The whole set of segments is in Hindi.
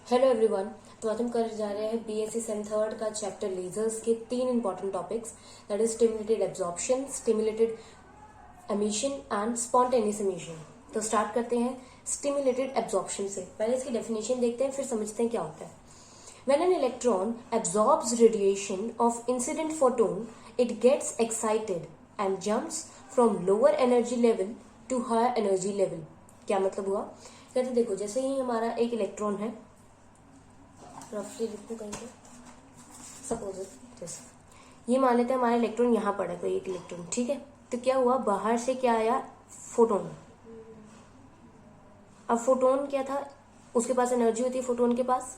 Hello everyone. तो आज हम कर जा रहे हैं बीएससी सेम थर्ड का चैप्टर लेजर्स के 3 important topics, that is stimulated absorption, stimulated emission and spontaneous emission. तो स्टार्ट करते हैं स्टिमुलेटेड एब्जॉर्प्शन से। पहले इसकी डेफिनेशन देखते हैं, फिर समझते हैं क्या होता है। When an electron absorbs radiation of incident photon, it gets excited and jumps from lower energy level to higher energy level. क्या मतलब हुआ? कहते देखो, जैसे ही हमारा एक इलेक्ट्रॉन है, रफली लिखूं कहीं पे, सपोज जैसे ये मान लेते हैं हमारा इलेक्ट्रॉन यहाँ पड़ा है, कोई एक इलेक्ट्रॉन, ठीक है। तो क्या हुआ, बाहर से क्या आया, फोटोन। अब फोटोन क्या था, उसके पास एनर्जी होती है फोटोन के पास।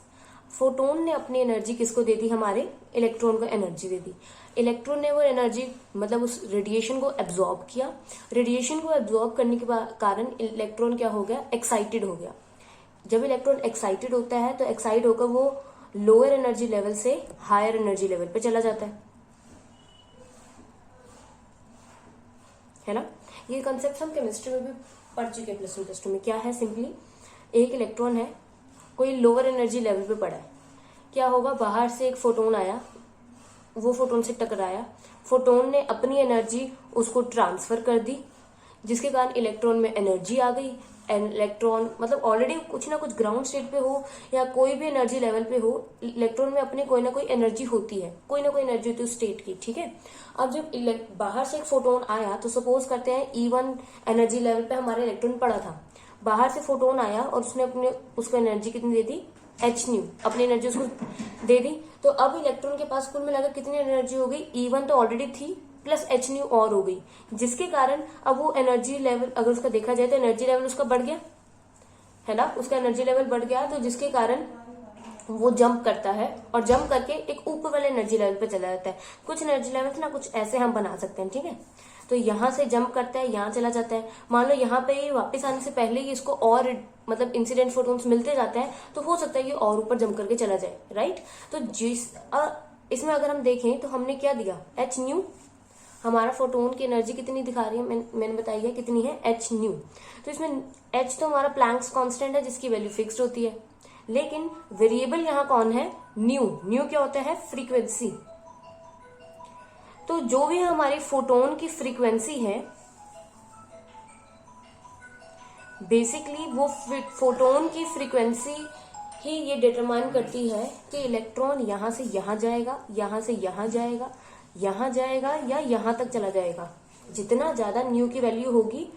फोटोन ने अपनी एनर्जी किसको दे दी, हमारे इलेक्ट्रॉन को एनर्जी दे दी। इलेक्ट्रॉन ने वो एनर्जी मतलब उस रेडिएशन को एब्जॉर्ब किया। रेडिएशन को एब्जॉर्ब करने के कारण इलेक्ट्रॉन क्या हो गया, एक्साइटेड हो गया। जब इलेक्ट्रॉन एक्साइटेड होता है तो एक्साइट होकर वो लोअर एनर्जी लेवल से हायर एनर्जी लेवल पे चला जाता है ना। ये कंसेप्ट हम केमिस्ट्री में भी पढ़ चुके हैं, प्लस वन प्लस टू में। क्या है, सिंपली एक इलेक्ट्रॉन है, कोई लोअर एनर्जी लेवल पे पड़ा है। क्या होगा, बाहर से एक फोटोन आया, वो फोटोन से टकराया, फोटोन ने अपनी एनर्जी उसको ट्रांसफर कर दी, जिसके कारण इलेक्ट्रॉन में एनर्जी आ गई। इलेक्ट्रॉन मतलब ऑलरेडी कुछ ना कुछ ग्राउंड स्टेट पे हो या कोई भी एनर्जी लेवल पे हो, इलेक्ट्रॉन में अपने कोई ना कोई एनर्जी होती है, कोई ना कोई एनर्जी होती है स्टेट की, ठीक है। अब जब बाहर से एक फोटोन आया, तो सपोज करते हैं E1 एनर्जी लेवल पे हमारा इलेक्ट्रॉन पड़ा था। बाहर से फोटोन आया और उसने अपने उसको एनर्जी कितनी दे दी, h, अपनी एनर्जी उसको दे दी। तो अब इलेक्ट्रॉन के पास कुल मिलाकर कितनी एनर्जी हो गई, E1 तो ऑलरेडी थी प्लस h और हो गई, जिसके कारण अब वो एनर्जी लेवल अगर उसका देखा जाए तो एनर्जी लेवल उसका बढ़ गया है ना, उसका एनर्जी लेवल बढ़ गया। तो जिसके कारण वो जंप करता है और जंप करके एक ऊपर वाले एनर्जी लेवल पे चला जाता है। कुछ एनर्जी लेवल ना कुछ ऐसे हम बना सकते हैं, ठीक है। तो यहाँ से जंप करता है, यहाँ चला जाता है। मान लो यहाँ पे वापस आने से पहले ही इसको और मतलब इंसिडेंट फोटोन्स मिलते जाते हैं, तो हो सकता है कि और ऊपर जंप करके चला जाए, राइट। तो इसमें अगर हम देखें तो हमने क्या दिया, h, हमारा फोटोन की एनर्जी कितनी दिखा रही है, मैंने बताई है कितनी है, h। तो इसमें h तो हमारा प्लैंक्स कांस्टेंट है, जिसकी वैल्यू फिक्स्ड होती है, लेकिन वेरिएबल यहाँ कौन है, न्यू क्या होता है, फ्रीक्वेंसी। तो जो भी हमारी फोटोन की फ्रीक्वेंसी है, बेसिकली वो फोटोन की फ्रीक्वेंसी ही ये डिटरमाइन करती है कि इलेक्ट्रॉन यहां से यहां जाएगा, यहां से यहां जाएगा, यहां जाएगा या यहां तक चला जाएगा। जितना ज्यादा न्यू की वैल्यू होगी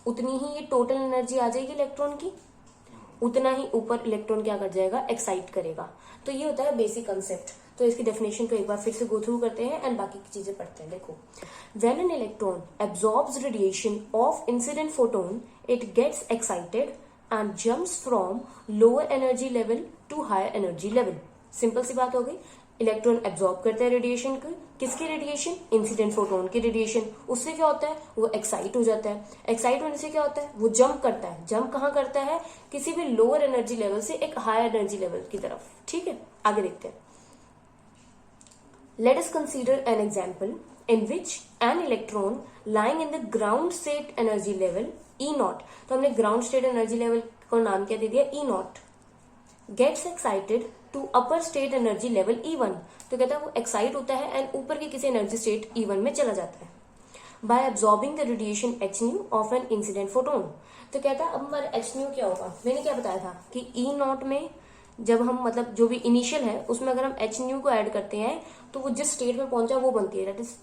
उतनी ही ये टोटल एनर्जी आ जाएगी इलेक्ट्रॉन की, उतना ही ऊपर इलेक्ट्रॉन क्या कर जाएगा, एक्साइट करेगा। तो ये होता है बेसिक कंसेप्ट। तो इसकी डेफिनेशन को एक बार फिर से गो थ्रू करते हैं एंड बाकी की चीजें पढ़ते हैं। देखो, when an electron absorbs radiation of incident photon, it gets excited and jumps from lower energy level to higher energy level. Simple सी बात हो गई, इलेक्ट्रॉन एब्जॉर्ब करता है रेडिएशन को, किसकी रेडिएशन, इंसिडेंट फोटोन की रेडिएशन। उससे क्या होता है, वो एक्साइट हो जाता है। एक्साइट होने से क्या होता है, वो जंप करता है। जंप कहाँ करता है, किसी भी लोअर एनर्जी लेवल से एक हायर एनर्जी लेवल की तरफ, ठीक है। आगे देखते हैं। Let us consider an example in which an electron lying in the ground state energy level E0, तो हमने ग्राउंड स्टेट एनर्जी लेवल को नाम क्या दे दिया, E0, gets excited to upper state energy level E1। तो कहता है वो एक्साइट होता है एंड ऊपर की किसी एनर्जी स्टेट E1 में चला जाता है bye absorbing the radiation h of an incident photon. तो कहता है अब हमारा h क्या होगा, मैंने क्या बताया था कि E0 में जब हम मतलब जो भी इनिशियल है उसमें अगर हम h को ऐड करते हैं तो वो जिस स्टेट में पहुंचा वो बनती है। दैट इज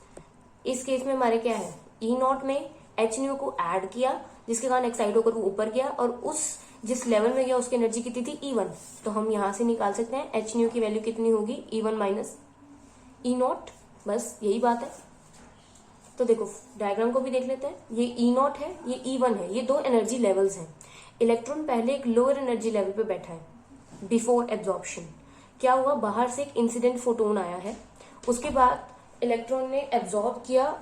इस केस में हमारे क्या है, E0 में h को ऐड किया, जिसके कारण एक्साइट होकर वो ऊपर गया और उस जिस लेवल में गया उसकी एनर्जी कितनी थी, E1। तो हम यहां से निकाल सकते हैं h की वैल्यू कितनी होगी, E1 माइनस E0, बस यही बात है। तो देखो डायग्राम को भी देख लेते हैं, ये E0 है, ये E1 है, ये दो एनर्जी लेवल्स हैं। इलेक्ट्रॉन पहले एक लोअर एनर्जी लेवल पे बैठा है बिफोर एब्जॉर्प्शन। क्या हुआ, बाहर से एक इंसिडेंट फोटोन आया है, उसके बाद इलेक्ट्रॉन ने एब्जॉर्ब किया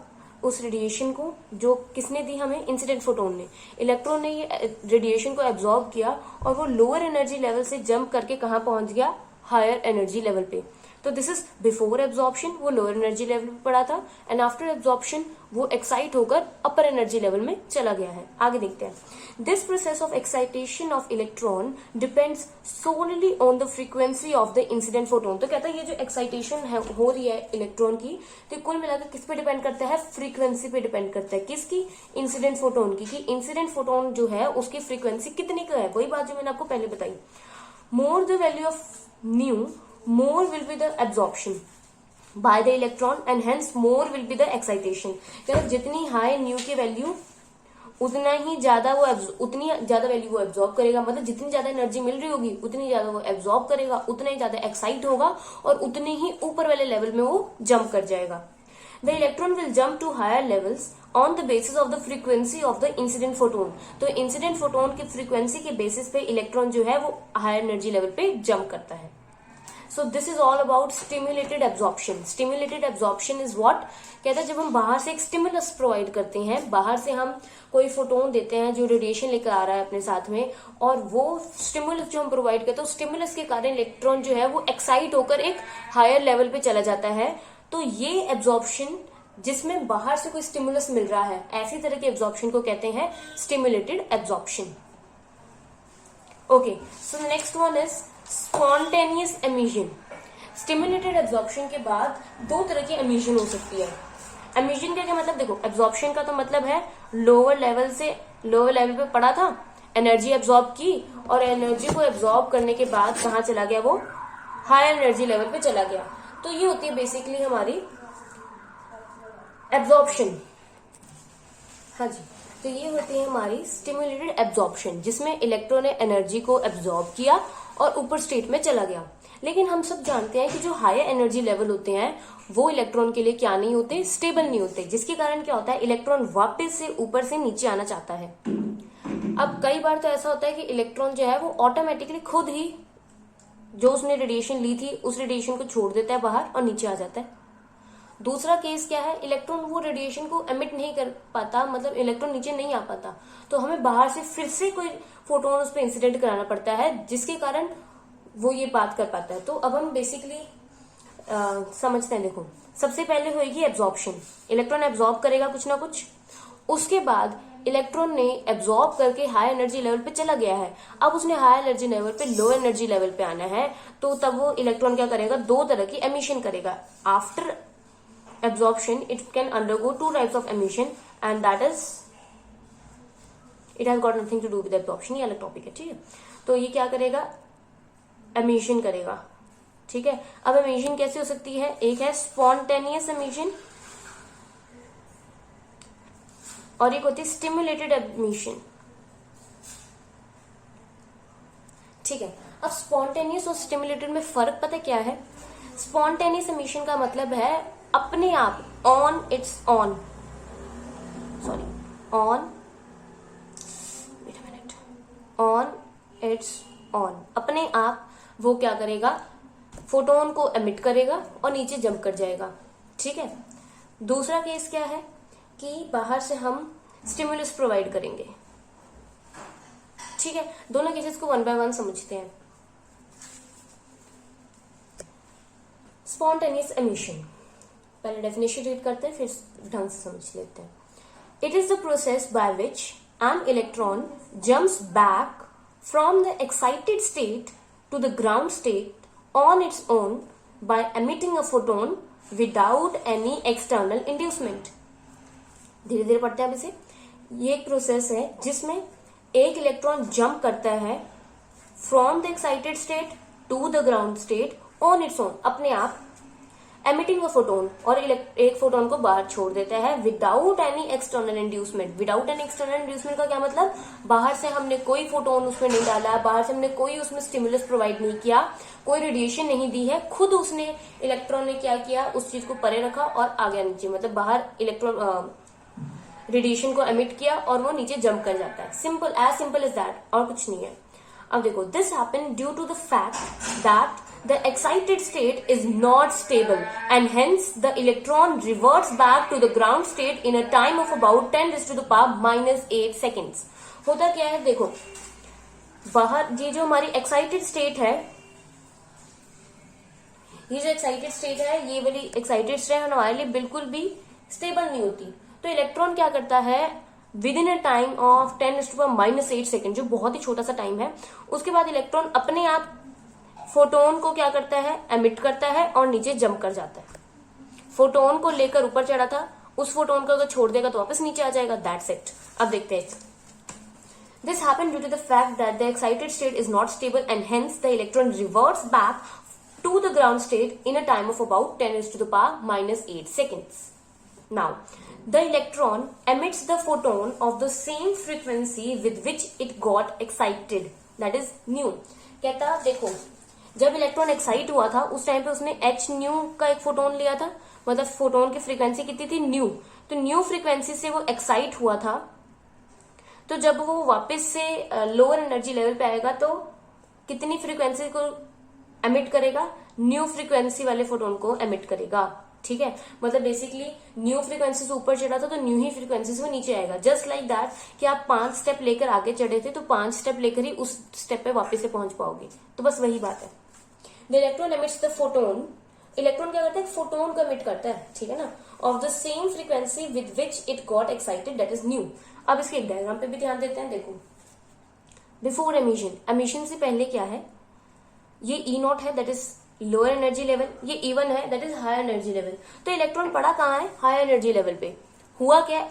उस रेडिएशन को, जो किसने दी हमें, इंसिडेंट फोटोन ने। इलेक्ट्रॉन ने ये रेडिएशन को एब्जॉर्ब किया और वो लोअर एनर्जी लेवल से जंप करके कहाँ पहुंच गया, हायर एनर्जी लेवल पे। तो दिस इज बिफोर एब्जॉर्प्शन, वो लोअर एनर्जी लेवल पे पड़ा था, एंड आफ्टर एब्जॉर्प्शन वो एक्साइट होकर अपर एनर्जी लेवल में चला गया है। आगे देखते हैं। This process of excitation of electron depends solely on the frequency of the incident photon. तो कहता है ये जो एक्साइटेशन है हो रही है इलेक्ट्रॉन की, तो कुल मिलाकर किस पे डिपेंड करता है? फ्रीक्वेंसी पे डिपेंड करता है। किसकी? इंसिडेंट फोटोन की, कि इंसिडेंट फोटोन जो है उसकी फ्रीक्वेंसी कितनी का है। वही बात जो मैंने आपको पहले बताई, more the value of new more will be the absorption by the electron and hence more will be the excitation। जितनी हाई न्यू की वैल्यू उतना ही ज्यादा वो उतनी ज्यादा वैल्यू वो एब्जॉर्ब करेगा, मतलब जितनी ज्यादा एनर्जी मिल रही होगी उतनी ज्यादा वो एब्जॉर्ब करेगा, उतना ही ज्यादा एक्साइट होगा और उतने ही ऊपर वाले लेवल में वो जंप कर जाएगा। The electron will jump to higher levels on the basis of the frequency of the incident photon। तो इंसिडेंट फोटोन की फ्रीक्वेंसी के बेसिस पे इलेक्ट्रॉन जो है वो हायर एनर्जी लेवल पे जंप करता है। So this is all about stimulated absorption। Stimulated absorption is what? कहता है जब हम बाहर से एक स्टिमुलस प्रोवाइड करते हैं, बाहर से हम कोई फोटोन देते हैं जो रेडिएशन लेकर आ रहा है अपने साथ में, और वो स्टिमुलस जो हम प्रोवाइड करते हैं उस स्टिमुलस के कारण इलेक्ट्रॉन जो है वो एक्साइट होकर एक हायर लेवल पे चला जाता है। तो ये एब्जॉर्प्शन जिसमें बाहर से कोई स्टिमुलस मिल रहा है, ऐसी तरह के एब्जॉर्प्शन को कहते हैं stimulated absorption. Okay, so next one is spontaneous emission. Stimulated absorption के बाद दो तरह की एमिशन हो सकती है। एमिशन का क्या मतलब? देखो, एब्जॉर्प्शन का तो मतलब है लोअर लेवल से लोअर लेवल पे पड़ा था, एनर्जी एब्जॉर्ब की, और एनर्जी को एब्जॉर्ब करने के बाद कहाँ चला गया? वो हायर एनर्जी लेवल पे चला गया। तो ये होती है बेसिकली हमारी एब्जॉर्प्शन। हाँ जी, तो ये होती है हमारी स्टिमुलेटेड एब्जॉर्प्शन, जिसमें इलेक्ट्रॉन ने एनर्जी को एब्जॉर्ब किया और ऊपर स्टेट में चला गया। लेकिन हम सब जानते हैं कि जो हायर एनर्जी लेवल होते हैं वो इलेक्ट्रॉन के लिए क्या नहीं होते? स्टेबल नहीं होते, जिसके कारण क्या होता है? इलेक्ट्रॉन वापस से ऊपर से नीचे आना चाहता है। अब कई बार तो ऐसा होता है कि इलेक्ट्रॉन जो है वो ऑटोमेटिकली खुद ही जो उसने रेडिएशन ली थी उस रेडिएशन को छोड़ देता है बाहर और नीचे आ जाता है। दूसरा केस क्या है? इलेक्ट्रॉन वो रेडिएशन को एमिट नहीं कर पाता, मतलब इलेक्ट्रॉन नीचे नहीं आ पाता, तो हमें बाहर से फिर से कोई फोटोन उस पर इंसिडेंट कराना पड़ता है, जिसके कारण वो ये बात कर पाता है। तो अब हम बेसिकली समझते हैं। देखो, सबसे पहले होगी एब्जॉर्प्शन। इलेक्ट्रॉन एब्जॉर्ब करेगा कुछ ना कुछ, उसके बाद इलेक्ट्रॉन ने एब्जॉर्ब करके हाई एनर्जी लेवल पे चला गया है। अब उसने हाई एनर्जी लेवल पे लो एनर्जी लेवल पे आना है, तो तब वो इलेक्ट्रॉन क्या करेगा? दो तरह की एमिशन करेगा। After absorption it can undergo two types of emission, and that is it has got nothing to do with absorption। ये अलग टॉपिक है, ठीक है। तो ये क्या करेगा? एमिशन करेगा, ठीक है। अब एमिशन कैसे हो सकती है? एक है स्पॉन्टेनियस एमिशन और एक होती है स्टिमुलेटेड एमिशन, ठीक है। अब स्पॉन्टेनियस और स्टिमुलेटेड में फर्क पता क्या है? स्पॉन्टेनियस एमिशन का मतलब है अपने आप, on its own, sorry own, wait a minute, on its own, अपने आप वो क्या करेगा? फोटोन को एमिट करेगा और नीचे जंप कर जाएगा, ठीक है। दूसरा केस क्या है कि बाहर से हम स्टिमुलस प्रोवाइड करेंगे, ठीक है। दोनों केसेस को वन बाय वन समझते हैं। स्पॉन्टेनियस एमिशन, पहले डेफिनेशन रीड करते हैं फिर ढंग से समझ लेते हैं। It is the process by which an electron jumps back from the excited state to the ground state on its own by emitting a photon without any external inducement. धीरे धीरे पढ़ते हैं अब इसे। ये एक प्रोसेस है जिसमें एक इलेक्ट्रॉन जंप करता है from the excited state to the ground state on its own, अपने आप, एमिटिंग अ फोटोन, और एक फोटोन को बाहर छोड़ देता है without any external inducement. Without any external inducement का क्या मतलब? बाहर से हमने कोई फोटोन उसमें नहीं डाला, बाहर से हमने कोई उसमें स्टिमुलस प्रोवाइड नहीं किया, कोई रेडिएशन नहीं दी है, खुद उसने इलेक्ट्रॉन ने क्या किया? उस चीज को परे रखा और आ गया नीचे, मतलब बाहर इलेक्ट्रॉन रेडिएशन को एमिट किया और वो नीचे जंप कर जाता है। Simple, as simple as that, और कुछ नहीं है। अब देखो, this happen due to the fact that the excited state is not stable and hence the electron reverts back to the ground state in a time of about 10 raised to the power -8 seconds। होता क्या है? देखो, बाहर ये जो हमारी excited state है, ये जो एक्साइटेड स्टेट है, ये वाली एक्साइटेड स्टेट हमारे लिए बिल्कुल भी स्टेबल नहीं होती। तो इलेक्ट्रॉन क्या करता है, with in a time of 10⁻⁻8 second, जो बहुत ही छोटा सा टाइम है, उसके बाद इलेक्ट्रॉन अपने आप फोटोन को क्या करता है, एमिट करता है और नीचे जंप कर जाता है। फोटोन को लेकर ऊपर चढ़ा था, उस फोटोन को अगर छोड़ देगा तो वापस नीचे आ जाएगा। That's it. अब देखते हैं। This happened due to the fact that the excited state is not stable and hence the electron reverts back to the ground state in a time of about 10⁻⁻8 seconds. Now, the electron emits the photon of the same frequency with which it got excited, that is nu. कहता देखो, जब इलेक्ट्रॉन एक्साइट हुआ था उस टाइम पे उसने h न्यू का एक फोटोन लिया था, मतलब फोटोन की फ्रीक्वेंसी कितनी थी, न्यू। तो न्यू फ्रीक्वेंसी से वो एक्साइट हुआ था, तो जब वो वापस से लोअर एनर्जी लेवल पे आएगा तो कितनी फ्रीक्वेंसी को एमिट करेगा, न्यू फ्रीक्वेंसी वाले फोटोन को एमिट करेगा। ठीक है, मतलब बेसिकली न्यू फ्रीक्वेंसी से ऊपर चढ़ा था तो न्यू ही फ्रीक्वेंसी से वो नीचे आएगा। जस्ट लाइक दैट कि आप 5 स्टेप लेकर आगे चढ़े थे तो 5 स्टेप लेकर ही उस स्टेप पे वापस से पहुंच पाओगे। तो बस वही बात है। The electron emits the photon, electron क्या करता है, फोटोन को एमिट करता है, ठीक है ना, of the same frequency with which it got excited, that is new. अब इसके एक डायग्राम पे भी ध्यान देते हैं। देखो, बिफोर एमिशन, एमिशन से पहले क्या है, ये E0 है, that is lower energy level, ये E1 है, that is higher energy level. तो इलेक्ट्रॉन पड़ा कहाँ है, हायर एनर्जी लेवल पे। हुआ क्या,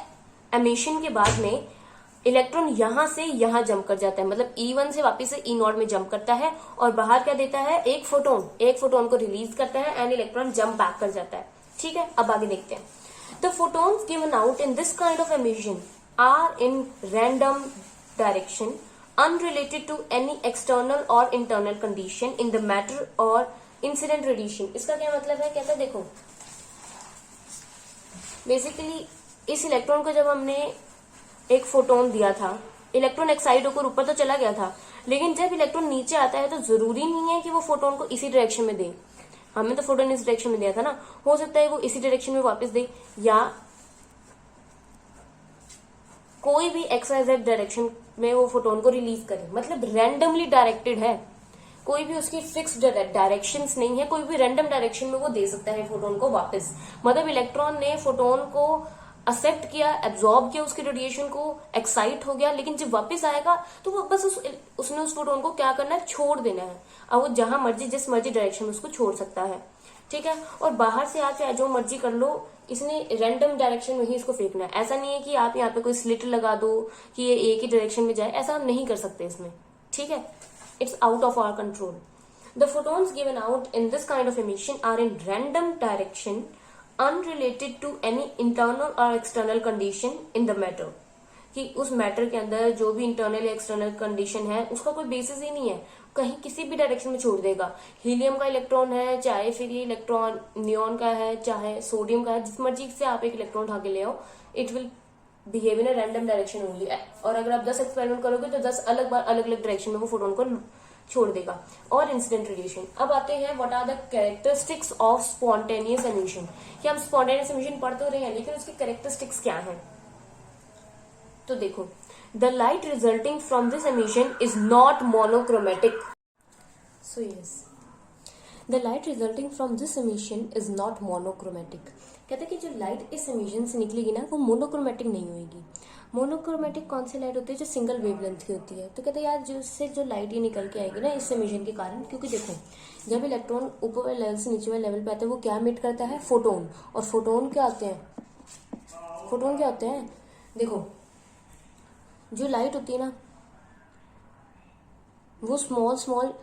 एमिशन के बाद में इलेक्ट्रॉन यहां से यहां जंप कर जाता है, मतलब E1 से वापस से E0 में जंप करता है और बाहर क्या देता है, एक फोटोन को रिलीज करता है एंड इलेक्ट्रॉन जंप बैक कर जाता है। ठीक है, अब आगे देखते हैं। The photons given out in this kind of emission are in random direction unrelated to any external or internal condition in the matter or incident radiation। इसका क्या मतलब है, कहता है देखो, बेसिकली इस इलेक्ट्रॉन को जब हमने एक फोटोन दिया था, इलेक्ट्रॉन एक्साइड होकर ऊपर तो चला गया था, लेकिन जब इलेक्ट्रॉन नीचे आता है तो जरूरी नहीं है कि वो फोटोन को इसी डायरेक्शन में दे। हमने तो फोटोन इस डायरेक्शन में दिया था ना, हो सकता है वो इसी डायरेक्शन में वापस दे या कोई भी XYZ डायरेक्शन में वो फोटोन को रिलीज करे। मतलब रैंडमली डायरेक्टेड है, कोई भी उसकी फिक्स डायरेक्शंस नहीं है, कोई भी रैंडम डायरेक्शन में वो दे सकता है फोटोन को वापस। मतलब इलेक्ट्रॉन ने फोटोन को एक्सेप्ट किया, एब्जॉर्ब किया उसके रेडिएशन को, एक्साइट हो गया, लेकिन जब वापस आएगा तो वो बस उसने उस फोटोन को क्या करना है, छोड़ देना है। अब वो जहां मर्जी जिस मर्जी डायरेक्शन में उसको छोड़ सकता है। ठीक है, और बाहर से आके जो मर्जी कर लो, इसने रैंडम डायरेक्शन में ही इसको फेंकना है। ऐसा नहीं है कि आप यहाँ पे कोई स्लिट लगा दो कि ये एक ही डायरेक्शन में जाए, ऐसा हम नहीं कर सकते इसमें। ठीक है, it's out of our control. The photons given out in this kind of emission are in random direction unrelated to any internal और external condition in the matter, कि उस मैटर के अंदर जो भी इंटरनल या एक्सटर्नल कंडीशन है उसका कोई बेसिस ही नहीं है, कहीं किसी भी डायरेक्शन में छोड़ देगा। हीलियम का इलेक्ट्रॉन है, चाहे फिर ये इलेक्ट्रॉन नियॉन का है, चाहे सोडियम का है, जिस मर्जी से आप एक इलेक्ट्रॉन उठा के ले आओ, it will behave in a random direction only. और अगर आप 10 एक्सपेरिमेंट करोगे तो 10 अलग बार अलग अलग डायरेक्शन में वो फोटोन को छोड़ देगा। और इंसिडेंट रेडिएशन। अब आते हैं what are the characteristics of spontaneous emission. कि हम स्पॉन्टेनियस एमिशन पढ़ तो रहे हैं, लेकिन उसकी कैरेक्टरिस्टिक्स क्या है। तो देखो, the light resulting from this emission is not monochromatic. So yes, the light resulting from this emission is not monochromatic। कहते हैं कि जो लाइट इस एमिशन से निकलेगी ना, वो मोनोक्रोमेटिक नहीं होगी। मोनोक्रोमेटिक कौन सी लाइट होती है, जो सिंगल वेवलेंथ की होती है। तो कहते हैं यार, जिससे जो लाइट ये निकल के आएगी ना इस एमिशन के कारण, क्योंकि देखो जब इलेक्ट्रॉन ऊपर वाले लेवल से नीचे वाले लेवल पे आता है, वो क्या एमिट करता है, फोटोन। और फोटोन क्या होते हैं, फोटोन क्या होते हैं, देखो जो लाइट होती है ना वो स्मॉल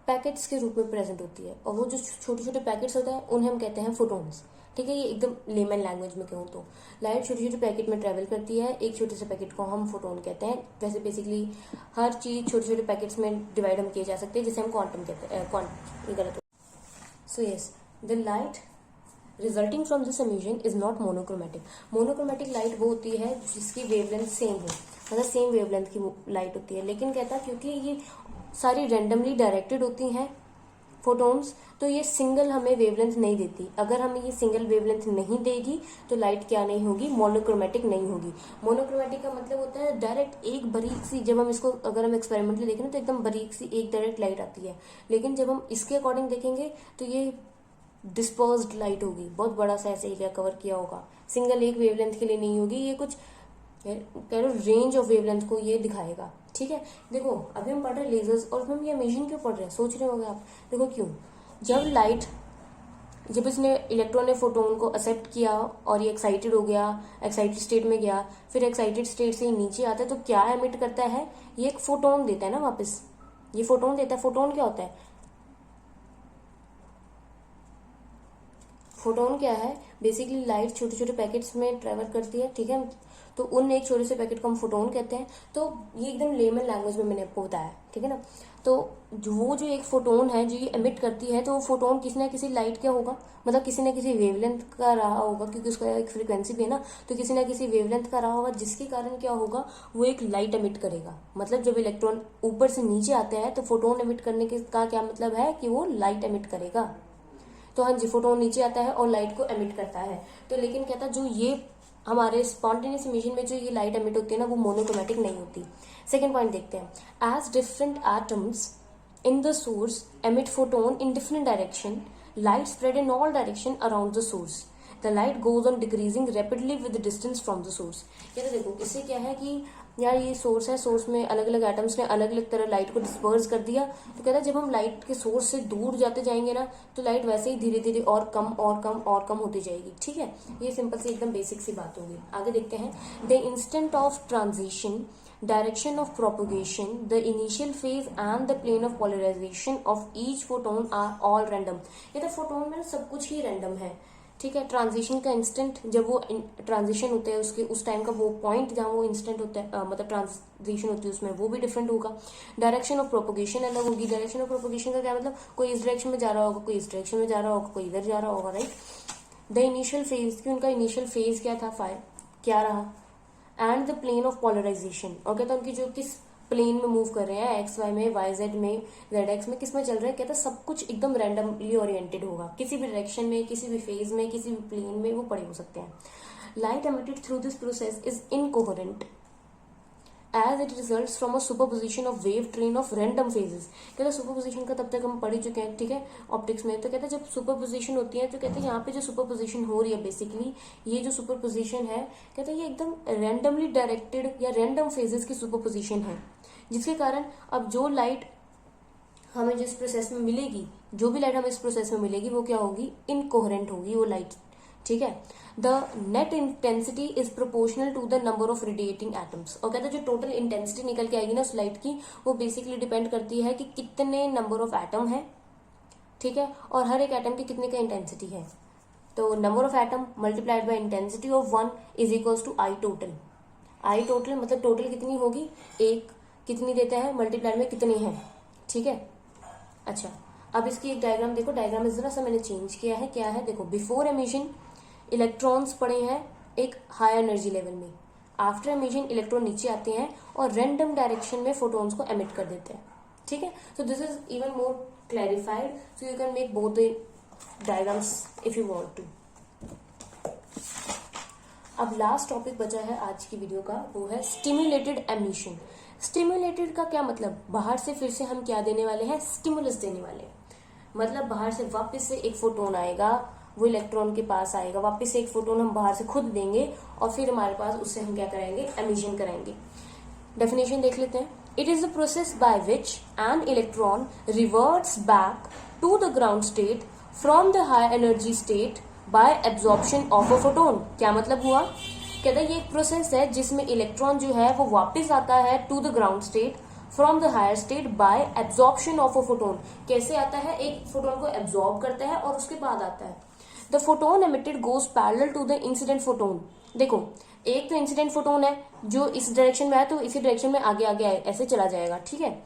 पैकेट्स के रूप में प्रेजेंट होती है, और वो जो छोटे छोटे पैकेट्स होते हैं उन्हें हम कहते हैं फोटोन्स। ठीक है, ये एकदम लेमन लैंग्वेज में कहूँ तो लाइट छोटे छोटे पैकेट में ट्रेवल करती है, एक छोटे से पैकेट को हम फोटोन कहते हैं। वैसे बेसिकली हर चीज छोटे छोटे पैकेट्स में डिवाइड हम किए जा सकते हैं, जिसे हम क्वांटम कहते हैं। ये गलत हो। So yes, the light resulting from this emission is not monochromatic. Monochromatic light वो होती है जिसकी वेवलेंथ सेम हो, मतलब सेम वेवलेंथ की लाइट होती है। लेकिन कहता है क्योंकि ये सारी रैंडमली डायरेक्टेड होती हैं फोटोन्स, तो ये सिंगल हमें वेवलेंथ नहीं देती। अगर हमें ये सिंगल वेवलेंथ नहीं देगी तो लाइट क्या नहीं होगी, मोनोक्रोमेटिक नहीं होगी। मोनोक्रोमेटिक का मतलब होता है डायरेक्ट एक बारीक सी, जब हम इसको अगर हम एक्सपेरिमेंटली देखें तो एकदम बारीक सी एक डायरेक्ट लाइट आती है। लेकिन जब हम इसके अकॉर्डिंग देखेंगे तो ये डिस्पर्स्ड लाइट होगी, बहुत बड़ा सा ऐसे एरिया कवर किया होगा, सिंगल एक वेवलेंथ के लिए नहीं होगी, ये कुछ कह लो रेंज ऑफ वेवलेंथ को ये दिखाएगा। ठीक है, देखो अभी हम पढ़ रहे हैं लेजर्स, और उसमें हम ये इमेजिन क्यों पढ़ रहे हैं, सोच रहे होंगे आप। देखो क्यों, जब इसने इलेक्ट्रॉन ने फोटोन को एक्सेप्ट किया और ये एक्साइटेड हो गया, एक्साइटेड स्टेट में गया, फिर एक्साइटेड स्टेट से नीचे आता है, तो क्या एमिट करता है, ये एक फोटोन देता है ना वापस, ये फोटोन देता है। फोटोन क्या होता है, फोटोन क्या है, बेसिकली लाइट छोटे छोटे पैकेट्स में ट्रेवल करती है। ठीक है, तो उन एक छोटे से पैकेट को हम फोटोन कहते हैं। तो ये एकदम लेमन लैंग्वेज में मैंने आपको बताया, ठीक है ना। तो वो जो एक फोटोन है जो ये एमिट करती है, तो वो फोटोन किसी ना किसी लाइट क्या होगा, मतलब किसी ना किसी वेवलेंथ का रहा होगा, क्योंकि उसका एक फ्रीक्वेंसी भी है ना, तो किसी ना किसी वेवलेंथ का रहा होगा, जिसके कारण क्या होगा, वो एक लाइट एमिट करेगा। मतलब जब इलेक्ट्रॉन ऊपर से नीचे आते हैं तो फोटोन एमिट करने का क्या मतलब है कि वो लाइट एमिट करेगा। तो हाँ जी, फोटोन नीचे आता है और लाइट को एमिट करता है। तो लेकिन कहता जो ये हमारे स्पॉन्टेनियस इमिशन में जो ये लाइट एमिट होती है ना, वो मोनोक्रोमेटिक नहीं होती। सेकेंड पॉइंट देखते हैं, as different atoms in the source emit photon in different direction, light spread in all direction around the source, the light goes on decreasing rapidly with the distance from the source। ये तो देखो इससे क्या है कि यार ये सोर्स है, सोर्स में अलग अलग एटम्स ने अलग अलग तरह लाइट को डिस्पर्स कर दिया। तो कहता है जब हम लाइट के सोर्स से दूर जाते जाएंगे ना, तो लाइट वैसे ही धीरे धीरे और कम और कम और कम होती जाएगी। ठीक है, ये सिंपल सी एकदम बेसिक सी बात होगी। आगे देखते हैं, the instant of transition, direction of propagation, the initial phase and the plane of polarization of each photon are all random। ये तो फोटोन में सब कुछ ही रैंडम है। ठीक है, ट्रांजिशन का इंस्टेंट, जब वो ट्रांजिशन होता है उसके उस टाइम का वो पॉइंट जहाँ वो इंस्टेंट होता है, मतलब ट्रांजिशन होती है उसमें, वो भी डिफरेंट होगा। डायरेक्शन ऑफ प्रोपोगेशन अलग होगी। डायरेक्शन ऑफ प्रोपोगेशन का क्या मतलब, कोई इस डायरेक्शन में जा रहा होगा, कोई इस डायरेक्शन में जा रहा होगा, कोई इधर जा रहा होगा, राइट। द इनिशियल फेज, की उनका इनिशियल फेज क्या था, क्या रहा, and the plane of polarization, और कहता है उनकी जो किस प्लेन में मूव कर रहे हैं, एक्स वाई में, वाई जेड में, जेड एक्स में, किस में चल रहे हैं। कहता है सब कुछ एकदम रैंडमली ओरिएंटेड होगा, किसी भी डायरेक्शन में, किसी भी फेज में, किसी भी प्लेन में वो पड़े हो सकते हैं। Light emitted through this process is incoherent as it results from a superposition of wave train of random phases. कहते हैं सुपरपोजिशन का तब तक हम पढ़ ही चुके हैं, ठीक है, ऑप्टिक्स में। तो कहते हैं जब सुपरपोजिशन होती है, तो कहते हैं यहाँ पे जो सुपरपोजिशन हो रही है, बेसिकली ये जो सुपरपोजिशन है, कहते हैं ये एकदम रैंडमली डायरेक्टेड या रैंडम फेजेस की सुपरपोजिशन है, जिसके कारण अब जो लाइट हमें जिस प्रोसेस में मिलेगी, जो भी लाइट हमें इस प्रोसेस में मिलेगी, वो क्या होगी, इनकोहेरेंट होगी वो लाइट। ठीक है, the net intensity is proportional to the number of radiating atoms. और कहते हैं जो टोटल इंटेंसिटी निकल के आएगी ना उस लाइट की, वो बेसिकली डिपेंड करती है कि कितने नंबर ऑफ एटम है। ठीक है, और हर एक एटम की कितने का इंटेंसिटी है। तो number of atom multiplied by intensity of one is equals to I total. I total मतलब टोटल कितनी होगी, एक कितनी देता है, मल्टीप्लाइड में कितनी है। ठीक है, अच्छा अब इसकी एक डायग्राम देखो, डायग्राम में जरा सा मैंने चेंज किया है। क्या है, देखो बिफोर एमिशन इलेक्ट्रॉन्स पड़े हैं एक हाई एनर्जी लेवल में, आफ्टर एमिशन इलेक्ट्रॉन नीचे आते हैं और रैंडम डायरेक्शन में फोटोन्स को एमिट कर देते हैं। ठीक है, so this is even more clarified, so you can make both the diagrams if you want to. अब लास्ट टॉपिक बचा है आज की वीडियो का, वो है स्टिम्युलेटेड एमिशन। स्टिम्युलेटेड का क्या मतलब, बाहर से फिर से हम क्या देने वाले हैं, स्टिमुलस देने वाले हैं। मतलब बाहर से वापस से एक फोटोन आएगा, वो इलेक्ट्रॉन के पास आएगा, वापस से एक फोटोन हम बाहर से खुद देंगे और फिर हमारे पास उससे हम क्या कराएंगे, एमिशन कराएंगे। डेफिनेशन देख लेते हैं। It is the process by which an electron reverts back to the ground state from the high energy state by absorption of a photon. क्या मतलब हुआ, कहता है ये एक प्रोसेस है जिसमें इलेक्ट्रॉन जो है वो वापस आता है to the ground state from the higher state by absorption of a photon. कैसे आता है, एक फोटोन को एब्जॉर्ब करता है और उसके बाद आता है। The photon emitted goes parallel to the incident photon. देखो एक तो इंसिडेंट फोटोन है जो इस डायरेक्शन में है, तो इसी डायरेक्शन में आगे आगे ऐसे चला जाएगा। ठीक है,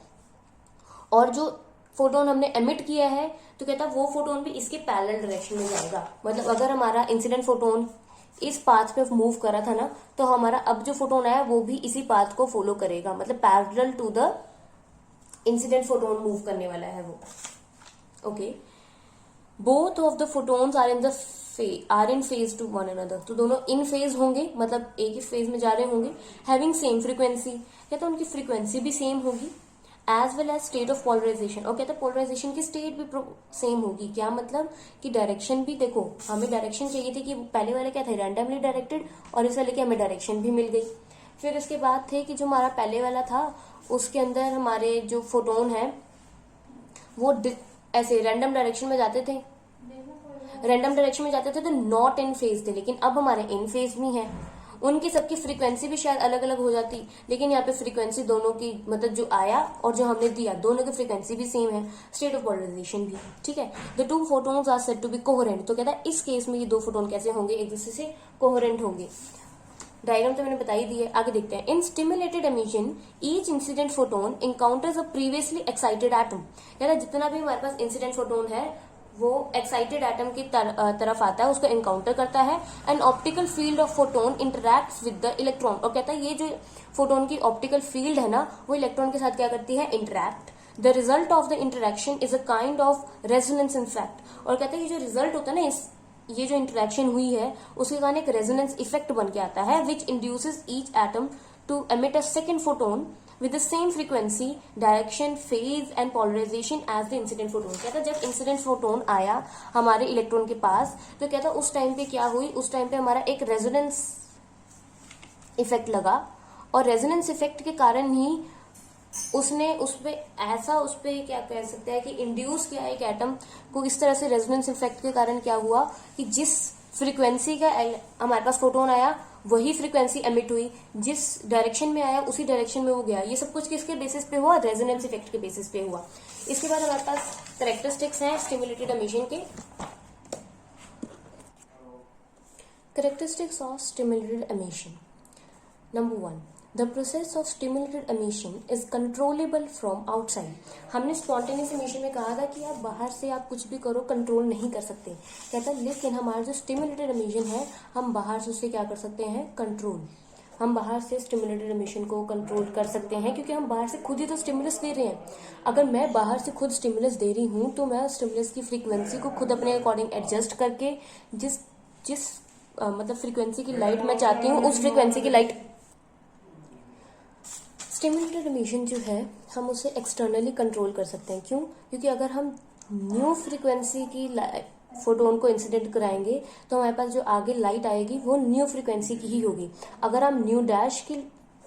और जो फोटोन हमने एमिट किया है, तो कहता है वो फोटोन भी इसके पैरेलल डायरेक्शन में जाएगा। मतलब अगर हमारा इंसिडेंट फोटोन इस पाथ पे मूव करा था ना, तो हमारा अब जो फोटोन आया वो भी इसी पाथ को फॉलो करेगा, मतलब parallel to the incident photon move करने वाला है वो। Okay, both of the photons are in phase to one another. तो दोनों इन फेज होंगे, मतलब एक ही फेज में जा रहे होंगे। हैविंग सेम फ्रीक्वेंसी, या तो उनकी फ्रीक्वेंसी भी सेम होगी। As well as state of polarization. और कहते हैं पोलराइजेशन की स्टेट भी सेम होगी। क्या मतलब कि डायरेक्शन भी, देखो हमें डायरेक्शन चाहिए थी कि पहले वाले क्या थे, रैंडमली डायरेक्टेड, और इस वाले की हमें डायरेक्शन भी मिल गई। फिर इसके बाद थे कि जो हमारा पहले वाला था उसके अंदर हमारे जो फोटोन है वो ऐसे रैंडम डायरेक्शन में जाते थे, तो नॉट इन फेज थे, लेकिन अब हमारे इन फेज भी है। उनकी सबकी फ्रीक्वेंसी भी शायद अलग अलग हो जाती, लेकिन यहाँ पे फ्रीक्वेंसी दोनों की, मतलब जो आया और जो हमने दिया, दोनों की फ्रीक्वेंसी भी सेम है, स्टेट ऑफ पोलराइजेशन भी। ठीक है, the two photons are said to be coherent. तो कहता है इस केस में ये दो फोटोन कैसे होंगे, एक दूसरे से कोहेरेंट होंगे। डायग्राम तो मैंने बताई दी है, आगे देखते हैं। In stimulated emission each incident photon encounters a previously excited atom. कहता है जितना भी हमारे पास इंसिडेंट फोटोन है वो एक्साइटेड एटम की तरफ आता है, उसको एनकाउंटर करता है। And optical field of photon interacts with the electron. और कहता है ये जो फोटोन की ऑप्टिकल फील्ड है ना, वो इलेक्ट्रॉन के साथ क्या करती है, interact. The result of the interaction is a kind of resonance effect. और कहते हैं ये जो रिजल्ट होता है ना, ये जो इंटरेक्शन हुई है उसके कारण एक रेजोनेंस इफेक्ट बन के आता है, which induces each atom to emit a second photon with the same frequency, direction, phase and polarization as the incident photon। कहता जब इंसिडेंट फोटोन आया हमारे इलेक्ट्रॉन के पास, तो कहता उस टाइम पे क्या हुई, उस टाइम पे हमारा एक रेजोनेंस इफेक्ट लगा, और रेजोनेंस इफेक्ट के कारण ही उसने उस पे क्या कह सकते हैं कि इंड्यूस किया एक एटम को इस तरह से। रेजोनेंस इफेक्ट के कारण क्या हुआ कि जिस फ्रीक्वेंसी का हमारे पास फोटोन आया वही फ्रीक्वेंसी एमिट हुई, जिस डायरेक्शन में आया उसी डायरेक्शन में वो गया। ये सब कुछ किसके बेसिस पे हुआ, रेजोनेंस इफेक्ट के बेसिस पे हुआ। इसके बाद हमारे पास कैरेक्टरिस्टिक्स हैं स्टिमुलेटेड एमिशन के। Characteristics of stimulated emission. Number 1, the process of stimulated emission is controllable from outside. हमने स्पॉन्टेनियस एमिशन में कहा था कि आप बाहर से आप कुछ भी करो, कंट्रोल नहीं कर सकते। कहता है लेकिन हमारा जो स्टिमुलेटेड एमिशन है, हम बाहर से उससे क्या कर सकते हैं, कंट्रोल। हम बाहर से स्टिमुलेटेड एमिशन को कंट्रोल कर सकते हैं, क्योंकि हम बाहर से खुद ही तो स्टिमुलस दे रहे हैं। अगर मैं बाहर से खुद स्टिमुलस दे रही हूँ तो मैं स्टिमुलस की फ्रीक्वेंसी को खुद अपने अकॉर्डिंग एडजस्ट करके जिस मतलब फ्रीक्वेंसी की लाइट मैं चाहती हूँ उस फ्रीक्वेंसी की लाइट। स्टिमुलेटेड एमिशन जो है हम उसे एक्सटर्नली कंट्रोल कर सकते हैं। क्यों? क्योंकि अगर हम न्यू फ्रीक्वेंसी की फोटोन को इंसिडेंट कराएंगे तो हमारे पास जो आगे लाइट आएगी वो न्यू फ्रीक्वेंसी की ही होगी। अगर हम न्यू डैश की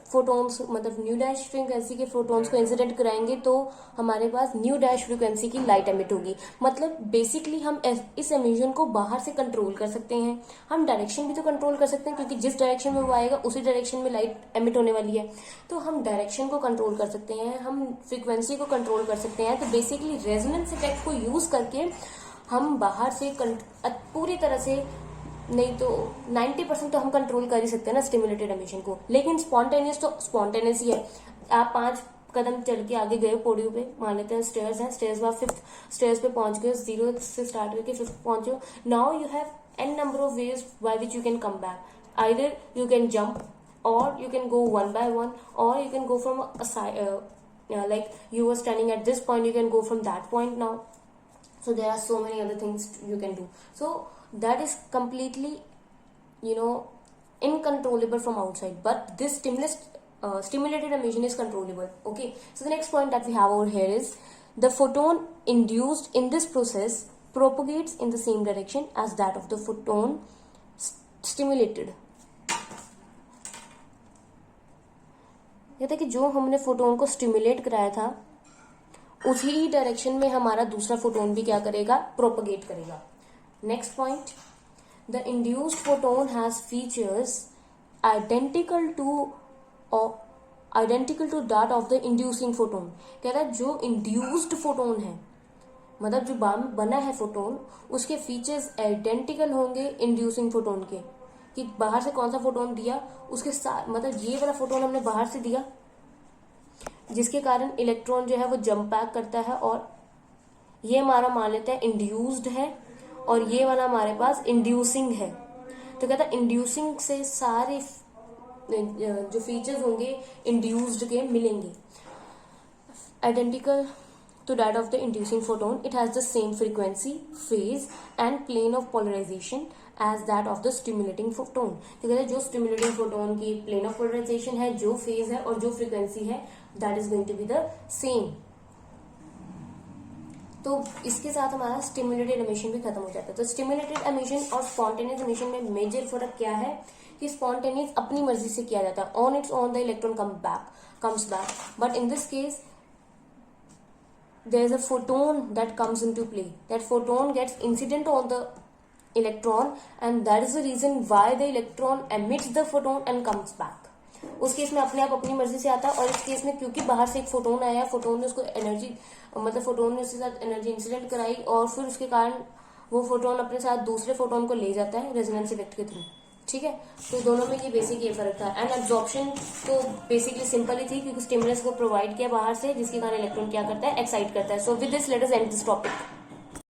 फोटोन्स, मतलब न्यू डैश फ्रीक्वेंसी के फोटोन्स को इंसिडेंट कराएंगे तो हमारे पास न्यू डैश फ्रीक्वेंसी की लाइट एमिट होगी। मतलब बेसिकली हम इस एमिशन को बाहर से कंट्रोल कर सकते हैं। हम डायरेक्शन भी तो कंट्रोल कर सकते हैं, क्योंकि जिस डायरेक्शन में वो आएगा उसी डायरेक्शन में लाइट एमिट होने वाली है। तो हम डायरेक्शन को कंट्रोल कर सकते हैं, हम फ्रीक्वेंसी को कंट्रोल कर सकते हैं। तो बेसिकली रेजोनेंस इफेक्ट को यूज करके हम बाहर से पूरी तरह से नहीं तो 90% तो हम कंट्रोल कर ही सकते हैं ना स्टिमुलेटेड एमिशन को। लेकिन स्पॉन्टेनियस तो स्पॉन्टेनियस ही है। आप 5 कदम चल के आगे गए पोडियो पे, मान लेते हैं स्टेयर्स हैं, स्टेयर्स बाद 5th स्टेयर्स पे पहुंच गए, 0 से स्टार्ट करके 5th पहुंचे। Now you have n number of ways by which you can come back. Either you can jump, और you can go one by one, or you can go from a side, like you were standing at this point, you can go from that point now. So there are so many other things you can do. So that is completely, uncontrollable from outside, but this stimulated emission is controllable. Okay, so the next point that we have over here is the photon induced in this process propagates in the same direction as that of the photon stimulated. कहते हैं कि जो हमने फोटोन को स्टिमुलेट कराया था उसी ही डायरेक्शन में हमारा दूसरा फोटोन भी क्या करेगा, प्रोपगेट करेगा। Next point, the induced photon has features identical to that of the inducing photon. कहता है जो इंड्यूस्ड फोटोन है, मतलब जो बना है फोटोन, उसके फीचर्स आइडेंटिकल होंगे इंड्यूसिंग फोटोन के, कि बाहर से कौन सा फोटोन दिया उसके साथ, मतलब ये वाला फोटोन हमने बाहर से दिया जिसके कारण इलेक्ट्रॉन जो है वो जंप बैक करता है, और ये हमारा मान लेते हैं इंड्यूस्ड है, और ये वाला हमारे पास इंड्यूसिंग है। तो कहता है इंड्यूसिंग से सारे जो फीचर्स होंगे इंड्यूस्ड के मिलेंगे। Identical to that of the inducing photon, it has the same frequency, phase and plane of polarization as that of the stimulating photon। तो कहते हैं जो stimulating photon की plane of polarization है, जो phase है और जो frequency है, that is going to be the same. तो इसके साथ हमारा स्टिमुलेटेड एमिशन भी खत्म हो जाता है। तो स्टिमुलेटेड एमिशन और स्पॉन्टेनियस एमिशन में मेजर फर्क क्या है कि स्पॉन्टेनियस अपनी मर्जी से किया जाता है, on its on the electron comes back, but in this case there is a photon that comes into play. That photon gets incident on the electron and that is the reason why the electron emits the photon and comes back. उस केस में अपने आप अपनी मर्जी से आता है, और इस केस में क्योंकि बाहर से एक फोटोन आया, फोटोन ने उसको एनर्जी, मतलब फोटोन ने उसके साथ एनर्जी इंसिडेंट कराई और फिर उसके कारण वो फोटोन अपने साथ दूसरे फोटोन को ले जाता है रेजोनेंस इफेक्ट के थ्रू। ठीक है, तो दोनों में ये बेसिक ये फर्क था। एंड एब्जॉर्प्शन तो बेसिकली सिंपल ही थी क्योंकि स्टिमुलस को प्रोवाइड किया बाहर से, जिसके कारण इलेक्ट्रॉन क्या करता है, एक्साइट करता है। So with this let us and this topic.